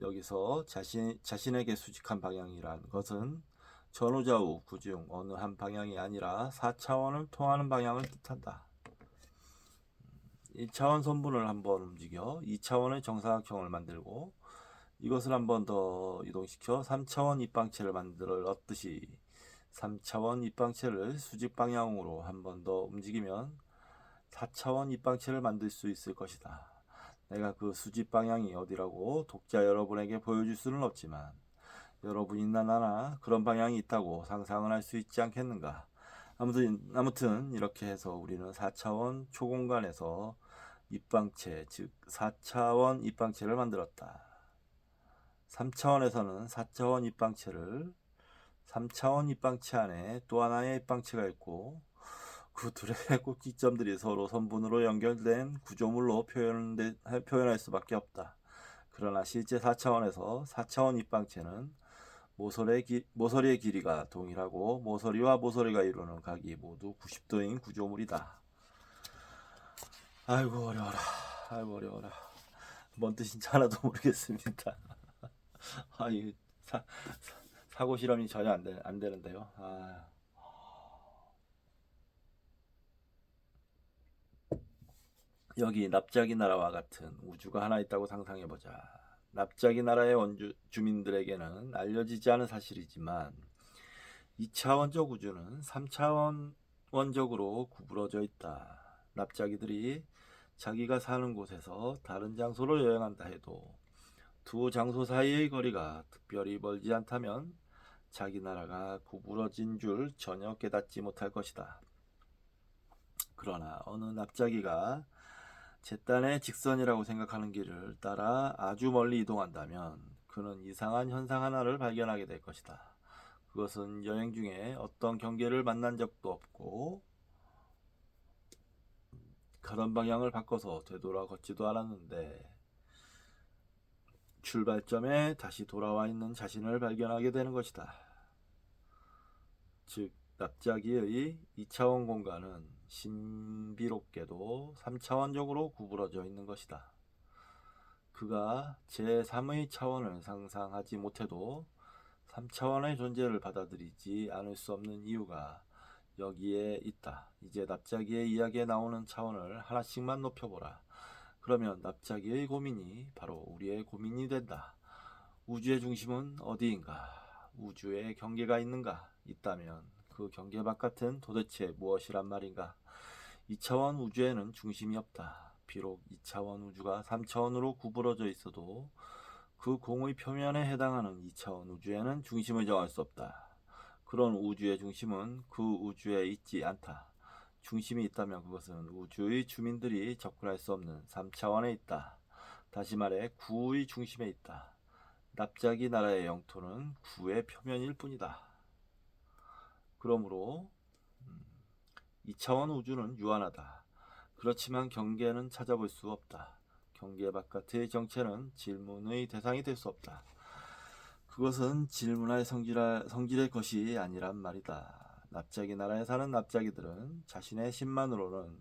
여기서 자신에게 수직한 방향이란 것은 전후좌우 구중 어느 한 방향이 아니라 4차원을 통하는 방향을 뜻한다. 1차원 선분을 한번 움직여 2차원의 정사각형을 만들고 이것을 한 번 더 이동시켜 3차원 입방체를 만들어 얻듯이 3차원 입방체를 수직 방향으로 한 번 더 움직이면 4차원 입방체를 만들 수 있을 것이다. 내가 그 수직 방향이 어디라고 독자 여러분에게 보여줄 수는 없지만 여러분이나 나나 그런 방향이 있다고 상상을 할 수 있지 않겠는가. 아무튼 이렇게 해서 우리는 4차원 초공간에서 입방체, 즉 4차원 입방체를 만들었다. 3차원에서는 4차원 입방체를 3차원 입방체 안에 또 하나의 입방체가 있고 그 둘의 꼭지점들이 서로 선분으로 연결된 구조물로 표현할 수밖에 없다. 그러나 실제 4차원에서 4차원 입방체는 모서리의 길이가 동일하고 모서리와 모서리가 이루는 각이 모두 90도인 구조물이다. 아이고 어려워라. 아이고 어려워라. 뭔 뜻인지 하나도 모르겠습니다. 이 사고 실험이 전혀 안 되는데요. 여기 납작이 나라와 같은 우주가 하나 있다고 상상해보자. 납작이 나라의 주민들에게는 알려지지 않은 사실이지만 2차원적 우주는 3차원적으로 구부러져 있다. 납작이들이 자기가 사는 곳에서 다른 장소로 여행한다 해도 두 장소 사이의 거리가 특별히 멀지 않다면 자기 나라가 구부러진 줄 전혀 깨닫지 못할 것이다. 그러나 어느 납작이가 제 딴의 직선이라고 생각하는 길을 따라 아주 멀리 이동한다면 그는 이상한 현상 하나를 발견하게 될 것이다. 그것은 여행 중에 어떤 경계를 만난 적도 없고 가던 방향을 바꿔서 되돌아 걷지도 않았는데 출발점에 다시 돌아와 있는 자신을 발견하게 되는 것이다. 즉 납작이의 2차원 공간은 신비롭게도 3차원적으로 구부러져 있는 것이다. 그가 제3의 차원을 상상하지 못해도 3차원의 존재를 받아들이지 않을 수 없는 이유가 여기에 있다. 이제 납작이의 이야기에 나오는 차원을 하나씩만 높여보라. 그러면 납작이의 고민이 바로 우리의 고민이 된다. 우주의 중심은 어디인가? 우주에 경계가 있는가? 있다면 그 경계 바깥은 도대체 무엇이란 말인가? 2차원 우주에는 중심이 없다. 비록 2차원 우주가 3차원으로 구부러져 있어도 그 공의 표면에 해당하는 2차원 우주에는 중심을 정할 수 없다. 그런 우주의 중심은 그 우주에 있지 않다. 중심이 있다면 그것은 우주의 주민들이 접근할 수 없는 3차원에 있다. 다시 말해 구의 중심에 있다. 납작이 나라의 영토는 구의 표면일 뿐이다. 그러므로 2차원 우주는 유한하다. 그렇지만 경계는 찾아볼 수 없다. 경계 바깥의 정체는 질문의 대상이 될 수 없다. 그것은 질문할 성질의 것이 아니란 말이다. 납작이 나라에 사는 납작이들은 자신의 심만으로는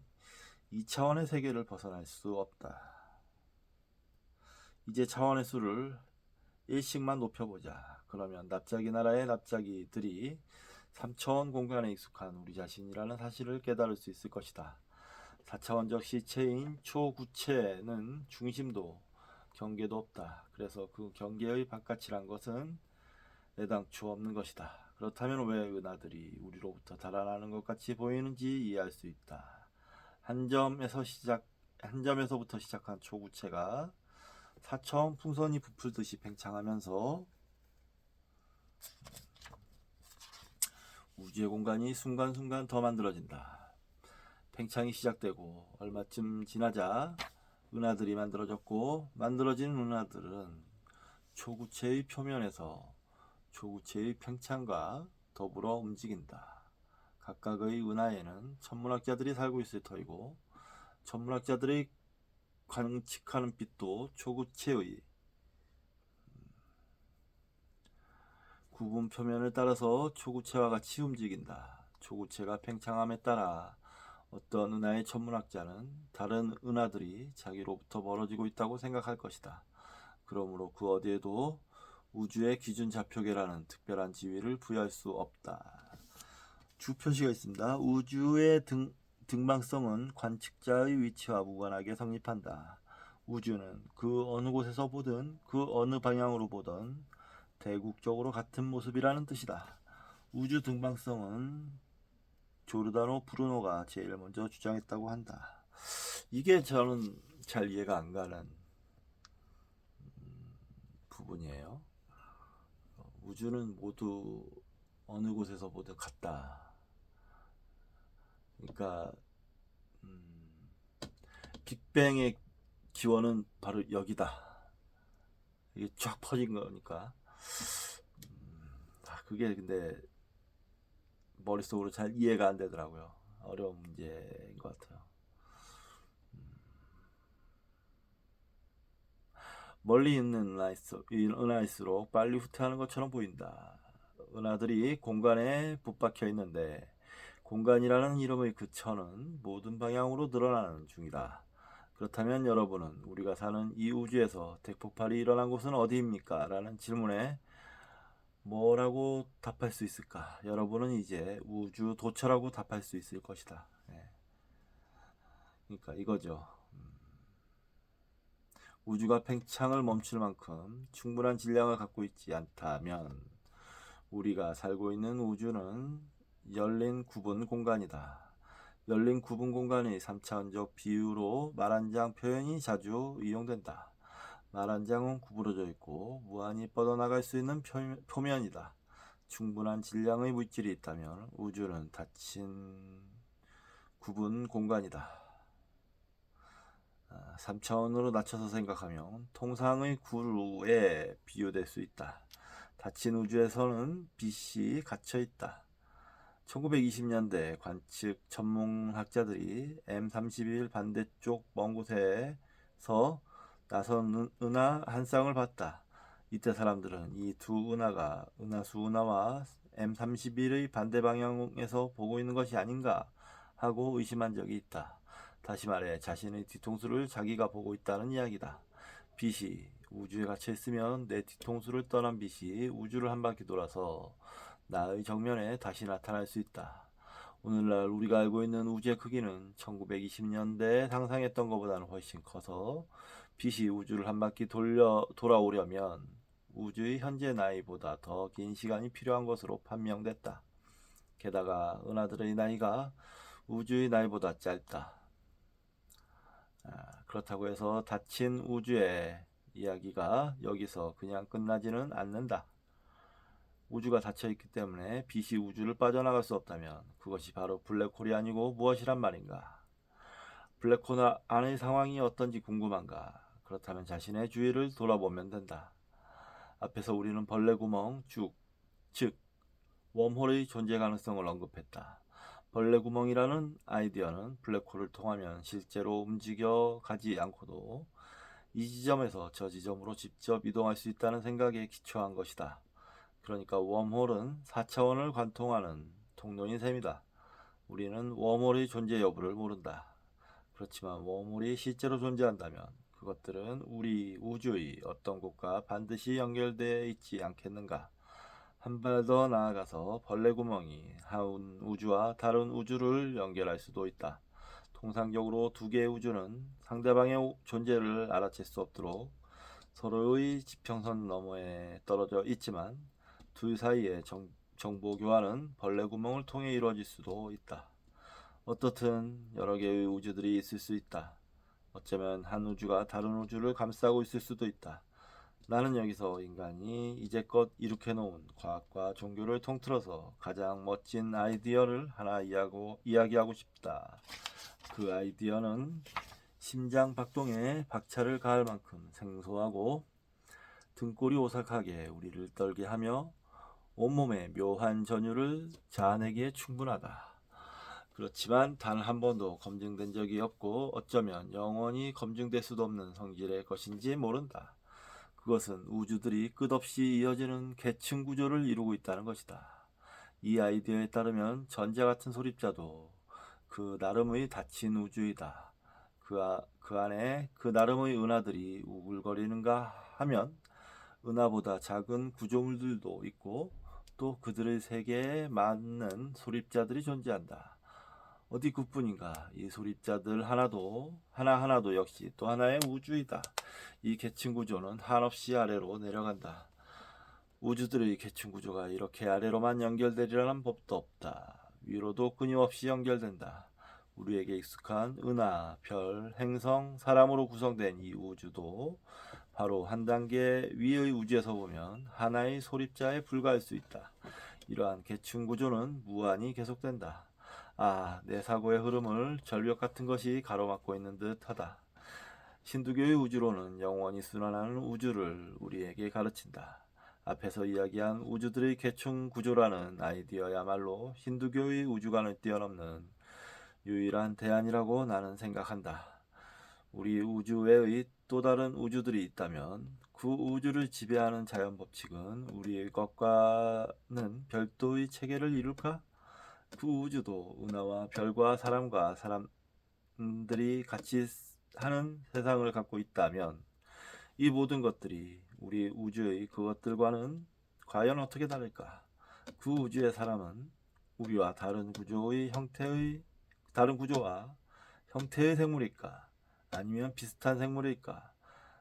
2차원의 세계를 벗어날 수 없다. 이제 차원의 수를 1씩만 높여보자. 그러면 납작이 나라의 납작이들이 3차원 공간에 익숙한 우리 자신이라는 사실을 깨달을 수 있을 것이다. 4차원적 시체인 초구체는 중심도 경계도 없다. 그래서 그 경계의 바깥이란 것은 애당초 없는 것이다. 그렇다면 왜 은하들이 우리로부터 달아나는 것 같이 보이는지 이해할 수 있다. 한 점에서부터 시작한 초구체가 4차원 풍선이 부풀듯이 팽창하면서 우주의 공간이 순간순간 더 만들어진다. 팽창이 시작되고 얼마쯤 지나자 은하들이 만들어졌고 만들어진 은하들은 초구체의 표면에서 초구체의 팽창과 더불어 움직인다. 각각의 은하에는 천문학자들이 살고 있을 터이고 천문학자들의 관측하는 빛도 초구체의 구분 표면을 따라서 초구체와 같이 움직인다. 초구체가 팽창함에 따라 어떤 은하의 천문학자는 다른 은하들이 자기로부터 멀어지고 있다고 생각할 것이다. 그러므로 그 어디에도 우주의 기준 좌표계라는 특별한 지위를 부여할 수 없다. 주 표시가 있습니다. 우주의 등방성은 관측자의 위치와 무관하게 성립한다. 우주는 그 어느 곳에서 보든 그 어느 방향으로 보든 대국적으로 같은 모습이라는 뜻이다. 우주 등방성은 조르다노 브루노가 제일 먼저 주장했다고 한다. 이게 저는 잘 이해가 안 가는 부분이에요. 우주는 모두 어느 곳에서 보든 같다. 그러니까 빅뱅의 기원은 바로 여기다. 이게 쫙 퍼진 거니까. 그게 근데 머릿속으로 잘 이해가 안 되더라고요. 어려운 문제인 것 같아요. 멀리 있는 은하일수록 빨리 후퇴하는 것처럼 보인다. 은하들이 공간에 붙박혀 있는데 공간이라는 이름의 그 천은 모든 방향으로 늘어나는 중이다. 그렇다면 여러분은 우리가 사는 이 우주에서 대폭발이 일어난 곳은 어디입니까? 라는 질문에 뭐라고 답할 수 있을까? 여러분은 이제 우주 도처라고 답할 수 있을 것이다. 그러니까 이거죠. 우주가 팽창을 멈출 만큼 충분한 질량을 갖고 있지 않다면 우리가 살고 있는 우주는 열린 구분 공간이다. 열린 구분 공간의 3차원적 비유로 말 한 장 표현이 자주 이용된다. 말 한 장은 구부러져 있고 무한히 뻗어나갈 수 있는 표면이다. 충분한 질량의 물질이 있다면 우주는 닫힌 구분 공간이다. 3차원으로 낮춰서 생각하면 통상의 구루에 비유될 수 있다. 닫힌 우주에서는 빛이 갇혀 있다. 1920년대 관측 천문학자들이 M31 반대쪽 먼 곳에서 나선 은하 한 쌍을 봤다. 이때 사람들은 이 두 은하가 은하수 은하와 M31의 반대 방향에서 보고 있는 것이 아닌가 하고 의심한 적이 있다. 다시 말해 자신의 뒤통수를 자기가 보고 있다는 이야기다. 빛이 우주에 갇혀 있으면 내 뒤통수를 떠난 빛이 우주를 한 바퀴 돌아서 나의 정면에 다시 나타날 수 있다. 오늘날 우리가 알고 있는 우주의 크기는 1920년대에 상상했던 것보다는 훨씬 커서 빛이 우주를 한 바퀴 돌아오려면 우주의 현재 나이보다 더 긴 시간이 필요한 것으로 판명됐다. 게다가 은하들의 나이가 우주의 나이보다 짧다. 그렇다고 해서 닫힌 우주의 이야기가 여기서 그냥 끝나지는 않는다. 우주가 닫혀있기 때문에 빛이 우주를 빠져나갈 수 없다면 그것이 바로 블랙홀이 아니고 무엇이란 말인가? 블랙홀 안의 상황이 어떤지 궁금한가? 그렇다면 자신의 주위를 돌아보면 된다. 앞에서 우리는 벌레구멍, 즉 웜홀의 존재 가능성을 언급했다. 벌레구멍이라는 아이디어는 블랙홀을 통하면 실제로 움직여 가지 않고도 이 지점에서 저 지점으로 직접 이동할 수 있다는 생각에 기초한 것이다. 그러니까 웜홀은 4차원을 관통하는 통로인 셈이다. 우리는 웜홀의 존재 여부를 모른다. 그렇지만 웜홀이 실제로 존재한다면 그것들은 우리 우주의 어떤 곳과 반드시 연결되어 있지 않겠는가? 한 발 더 나아가서 벌레구멍이 한 우주와 다른 우주를 연결할 수도 있다. 통상적으로 두 개의 우주는 상대방의 존재를 알아챌 수 없도록 서로의 지평선 너머에 떨어져 있지만 둘 사이의 정보 교환은 벌레구멍을 통해 이루어질 수도 있다. 어떻든 여러 개의 우주들이 있을 수 있다. 어쩌면 한 우주가 다른 우주를 감싸고 있을 수도 있다. 나는 여기서 인간이 이제껏 이룩해놓은 과학과 종교를 통틀어서 가장 멋진 아이디어를 하나 이야기하고 싶다. 그 아이디어는 심장 박동에 박차를 가할 만큼 생소하고 등골이 오싹하게 우리를 떨게 하며 온몸에 묘한 전율을 자아내기에 충분하다. 그렇지만 단 한 번도 검증된 적이 없고 어쩌면 영원히 검증될 수도 없는 성질의 것인지 모른다. 그것은 우주들이 끝없이 이어지는 계층 구조를 이루고 있다는 것이다. 이 아이디어에 따르면 전자 같은 소립자도 그 나름의 닫힌 우주이다. 그 안에 그 나름의 은하들이 우글거리는가 하면 은하보다 작은 구조물들도 있고 또 그들의 세계에 맞는 소립자들이 존재한다. 어디 그뿐인가? 이 소립자들 하나하나도 역시 또 하나의 우주이다. 이 계층 구조는 한없이 아래로 내려간다. 우주들의 계층 구조가 이렇게 아래로만 연결되리라는 법도 없다. 위로도 끊임없이 연결된다. 우리에게 익숙한 은하, 별, 행성, 사람으로 구성된 이 우주도 바로 한 단계 위의 우주에서 보면 하나의 소립자에 불과할 수 있다. 이러한 계층 구조는 무한히 계속된다. 내 사고의 흐름을 절벽 같은 것이 가로막고 있는 듯하다. 힌두교의 우주론은 영원히 순환하는 우주를 우리에게 가르친다. 앞에서 이야기한 우주들의 계층 구조라는 아이디어야말로 힌두교의 우주관을 뛰어넘는 유일한 대안이라고 나는 생각한다. 우리 우주 외의 또 다른 우주들이 있다면 그 우주를 지배하는 자연 법칙은 우리의 것과는 별도의 체계를 이룰까? 그 우주도 은하와 별과 사람과 사람들이 같이 하는 세상을 갖고 있다면 이 모든 것들이 우리 우주의 그것들과는 과연 어떻게 다를까? 그 우주의 사람은 우리와 다른 구조와 형태의 생물일까? 아니면 비슷한 생물일까?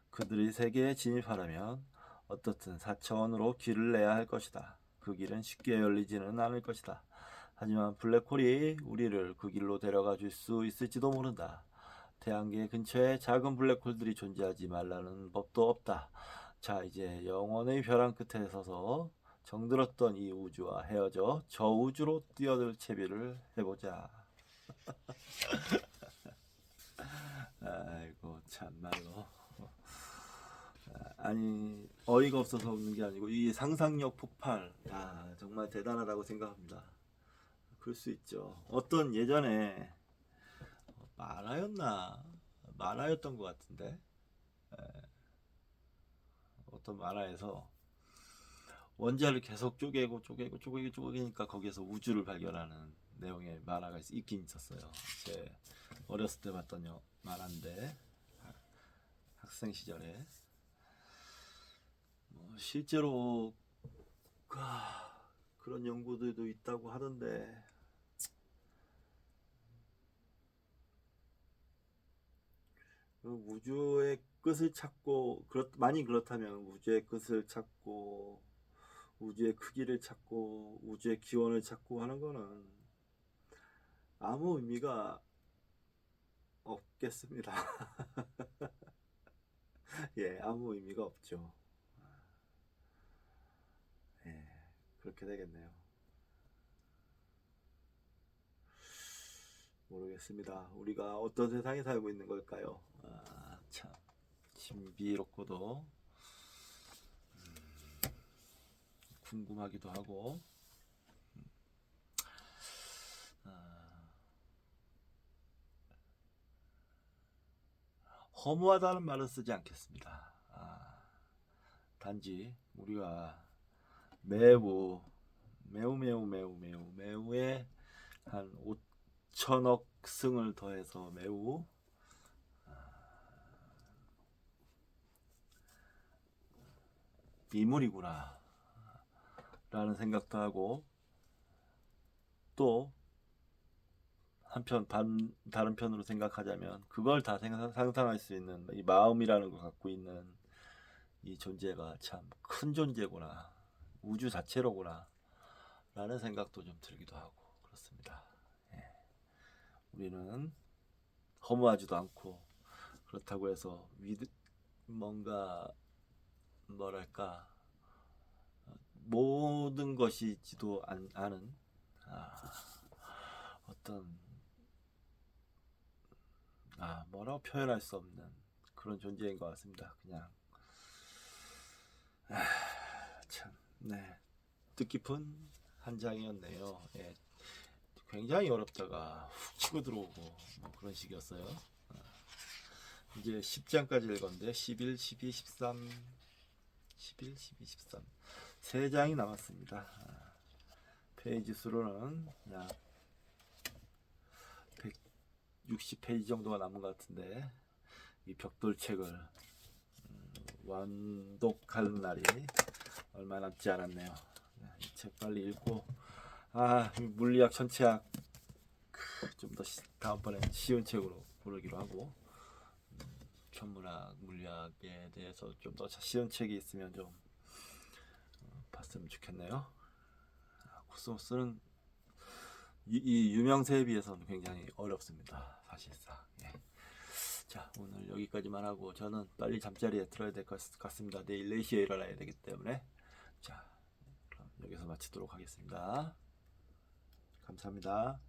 그들의 세계에 진입하려면 어떻든 4차원으로 길을 내야 할 것이다. 그 길은 쉽게 열리지는 않을 것이다. 하지만 블랙홀이 우리를 그 길로 데려가 줄 수 있을지도 모른다. 태양계 근처에 작은 블랙홀들이 존재하지 말라는 법도 없다. 자, 이제 영원의 벼랑 끝에 서서 정들었던 이 우주와 헤어져 저 우주로 뛰어들 채비를 해보자. 아이고 참말로. 아니 어이가 없어서 웃는 게 아니고 이 상상력 폭발, 정말 대단하다고 생각합니다. 그럴 수 있죠. 어떤 예전에 만화였던 것 같은데, 어떤 만화에서 원자를 계속 쪼개니까 거기에서 우주를 발견하는 내용의 만화가 있긴 있었어요. 제 어렸을 때 봤던 만화인데, 학생 시절에 실제로 그런 연구들도 있다고 하던데, 우주의 끝을 찾고 많이 그렇다면 우주의 끝을 찾고 우주의 크기를 찾고 우주의 기원을 찾고 하는 거는 아무 의미가 없겠습니다. 예, 아무 의미가 없죠. 예, 그렇게 되겠네요. 모르겠습니다. 우리가 어떤 세상에 살고 있는 걸까요? 참 신비롭고도 궁금하기도 하고, 허무하다는 말은 쓰지 않겠습니다. 단지 우리가 매우의 한 5천억 승을 더해서 매우 미물이구나 라는 생각도 하고, 또 다른 편으로 생각하자면 그걸 다 상상할 수 있는 이 마음이라는 걸 갖고 있는 이 존재가 참 큰 존재구나, 우주 자체로구나 라는 생각도 좀 들기도 하고 그렇습니다. 예. 우리는 허무하지도 않고, 그렇다고 해서 뭔가 뭐랄까 모든 것이지도 않은 어떤 뭐라고 표현할 수 없는 그런 존재인 것 같습니다. 그냥 참, 네, 뜻깊은 한 장이었네요. 예, 굉장히 어렵다가 훅 치고 들어오고 그런 식이었어요. 이제 10장까지 읽었는데 11, 12, 13 11, 12, 13 3장이 남았습니다. 페이지 수로는 약 160페이지 정도가 남은 것 같은데 이 벽돌책을 완독할 날이 얼마 남지 않았네요. 이 책 빨리 읽고 이 물리학 전체학 좀 더 다음번에 쉬운 책으로 고르기로 하고 천문학 물리학에 대해서 좀 더 쉬운 책이 있으면 좀 봤으면 좋겠네요. 코스모스는 이 유명세에 비해서는 굉장히 어렵습니다. 사실상. 예. 자, 오늘 여기까지만 하고 저는 빨리 잠자리에 들어야 될 것 같습니다. 내일 4시에 일어나야 되기 때문에. 자, 그럼 여기서 마치도록 하겠습니다. 감사합니다.